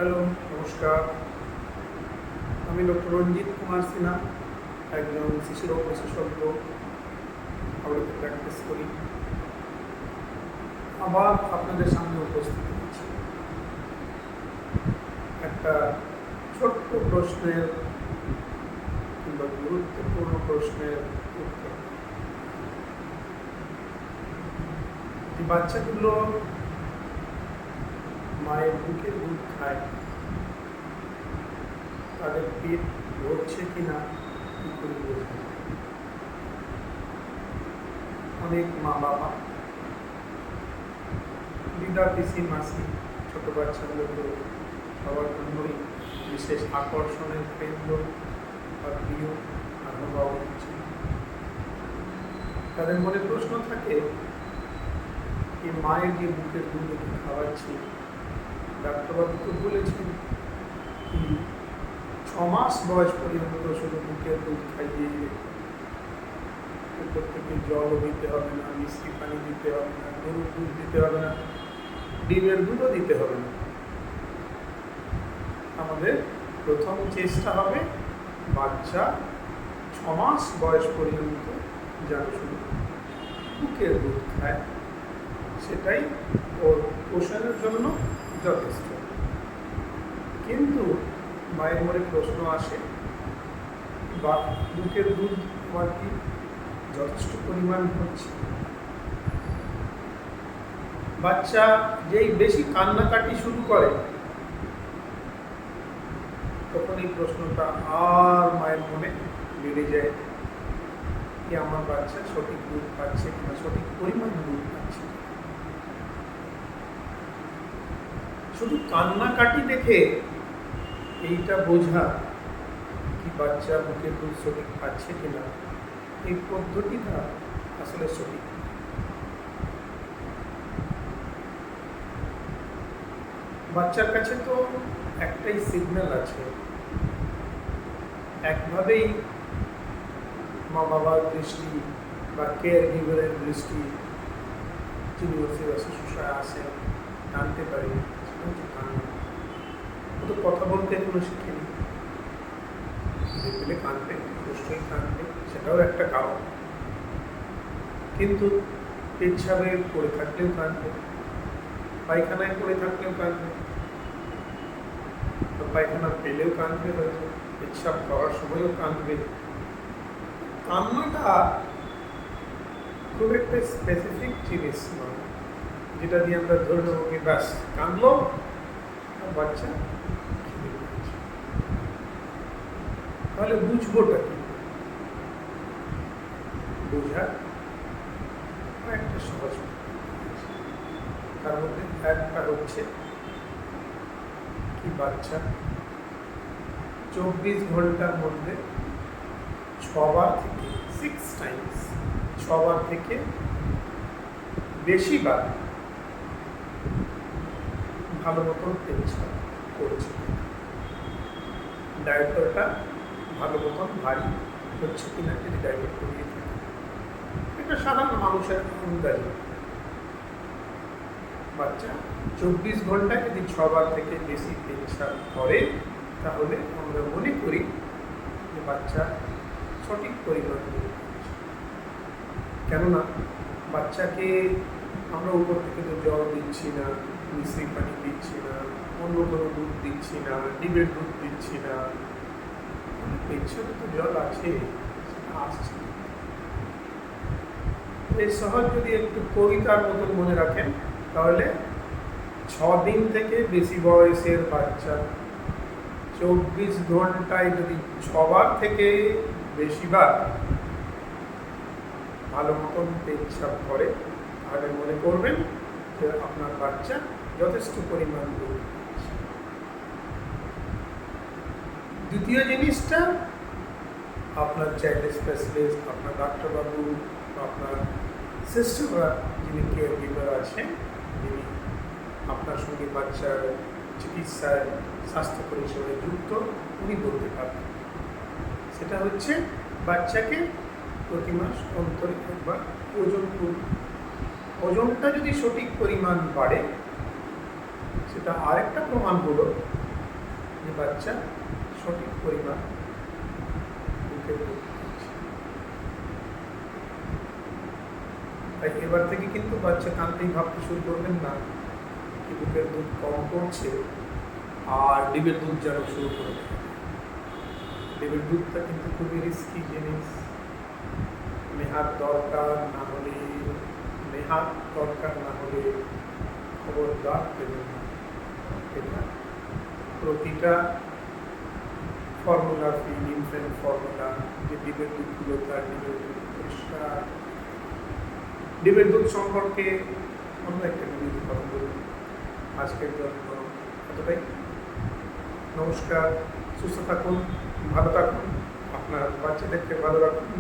Hello, নমস্কার। আমি doctor Ranjit Kumar Sinha, একজন শিশুরোগ বিশেষজ্ঞ। হাওড়াতে প্র্যাকটিস করি। আবার আপনাদের সামনে উপস্থিত হচ্ছি একটা ছোট্ট প্রশ্নের কিংবা গুরুত্বপূর্ণ প্রশ্নের উত্তর। যে বাচ্চাগুলো মায়ের বুকের দুধ খায়, তাদের পেট ভরছে কিনা কি করে বোঝা? অনেক মা বাবা, দিদা, পিসি, মাসি ছোট বাচ্চাগুলোকে সবার জন্যই বিশেষ আকর্ষণের কেন্দ্র বা প্রিয় আগ্রহ হচ্ছে। তাদের মনে প্রশ্ন থাকে যে মায়ের যে বুকের দুধ খাওয়াচ্ছি, ডাক্তারবাবু তো বলেছেন কি 6 মাস বয়স পর্যন্ত শুধু বুকের দুধ খাইয়ে উপর থেকে জলও দিতে হবে না, মিষ্টি পানি দিতে হবে না, গরুর দুধ দিতে হবে না, ডিমের দুধও দিতে হবে না। আমাদের প্রথম চেষ্টা হবে বাচ্চা 6 মাস বয়স পর্যন্ত যেন শুধু বুকের দুধ খায়, সেটাই ওর পোষণের জন্য যথেষ্ট। কিন্তু মায়ের মনে প্রশ্ন আসে, বা বুকের দুধ আমার কি যথেষ্ট পরিমাণ হচ্ছে? বাচ্চা যেই বেশি কান্নাকাটি শুরু করে, তখন এই প্রশ্নটা আর মায়ের মনে বেড়ে যায় কি আমার বাচ্চা সঠিক দুধ পাচ্ছে কিনা, সঠিক পরিমাণ দুধ পাচ্ছে। শুধু কান্নাকাটি দেখে এইটা বোঝা কি বাচ্চা বুকের দুধ সঠিক পাচ্ছে কিনা, এই পদ্ধতিটা আসলে সঠিক। বাচ্চার কাছে তো একটাই সিগন্যাল আছে, একভাবেই মা বাবার দৃষ্টি বা কেয়ার গিভারের দৃষ্টি, যিনি শিশুসায় আসেন, জানতে পারি সেটা হচ্ছে কান্না। ও তো কথা বলতে এখনো শিখেনি, পেলে কাঁদবে, অবশ্যই কাঁদবে, সেটাও একটা কারণ। কিন্তু পেচ্ছাবে পড়ে থাকলেও কাঁদবে, পায়খানায় পড়ে থাকলেও কাঁদবে, পায়খানা পেলেও কাঁদবে, হয়তো পেচ্ছাপ খাওয়ার সময়ও কাঁদবে। কান্নাটা খুব একটা স্পেসিফিক জিনিস নয় যেটা দিয়ে আমরা ধরে নেবো কি ব্যাস কাঁদলো বাচ্চা। তাহলে বুঝবোটা কি? বোঝা একটা সহজ, তার মধ্যে একটা হচ্ছে কি বাচ্চা 24 ঘন্টার মধ্যে 6 বার থেকে 6 থেকে বেশিবার ভালো মতন পেচ্ছাপ করছে, ডায়পারটা ভালো মতন ভারী হচ্ছে কিনা যদি ডায়পার করিয়ে থাকে। এটা সাধারণ মানুষের আন্দাজ। বাচ্চা 24 ঘন্টায় যদি 6 বার থেকে বেশি পেচ্ছাপ করে, তাহলে আমরা মনে করি যে বাচ্চা সঠিক পরিমাণ দুধ পাচ্ছে। কেননা বাচ্চাকে আমরা উপর থেকে তো জল দিচ্ছি না, মিশ্রি পানি দিচ্ছি না, অন্য কোনো দুধ দিচ্ছি না, ডিমের দুধ দিচ্ছি না, পেচ্ছাপে তো জল আছে, সেটা আসছে। এই সহজ যদি একটু কবিতার মতন মনে রাখেন, তাহলে 6 দিন থেকে বেশি বয়সের বাচ্চা 24 ঘন্টায় যদি 6 বার থেকে বেশিবার ভালো মতন পেচ্ছাপ করে, তাহলে মনে করবেন যে আপনার বাচ্চা যথেষ্ট পরিমাণ দুধ পাচ্ছে। দ্বিতীয় জিনিসটা, আপনার চাইল্ড স্পেশালিস্ট, আপনার ডাক্তারবাবু, আপনার সিস্টাররা যিনি কেয়ার গিভার আছেন, যিনি আপনার সঙ্গে বাচ্চার চিকিৎসায় স্বাস্থ্য পরিষেবায় যুক্ত, উনি বলতে পারবেন। সেটা হচ্ছে বাচ্চাকে প্রতি মাস অন্তরে একবার ওজন করুন। ওজনটা যদি সঠিক পরিমাণ বাড়ে, সেটা আরেকটা প্রমাণ হলো যে বাচ্চা সঠিক পরিমাণ বুকের দুধ পাচ্ছে। তাই এবার থেকে কিন্তু বাচ্চা কাঁদতেই ভাবতে শুরু করবেন না কি বুকের দুধ কম পড়ছে আর ডিমের দুধ যেন শুরু করে দেয়। ডিমের দুধটা কিন্তু খুবই রিস্কি জিনিস। নেহাত দরকার না হলে খবরদার দেবেন না। এটা প্রতিটা ফর্মুলা ফিড ইনফ্যান্ট ফর্মুলা যে ডিমের দুধগুলো তার ডিমের দুধ পরিষ্কার। ডিমের দুধ সম্পর্কে অন্য একটা ভিডিও কথা বলব। আজকের জন্য এতটাই। নমস্কার, সুস্থ থাকুন, ভালো থাকুন, আপনার বাচ্চাদেরকে ভালো রাখুন।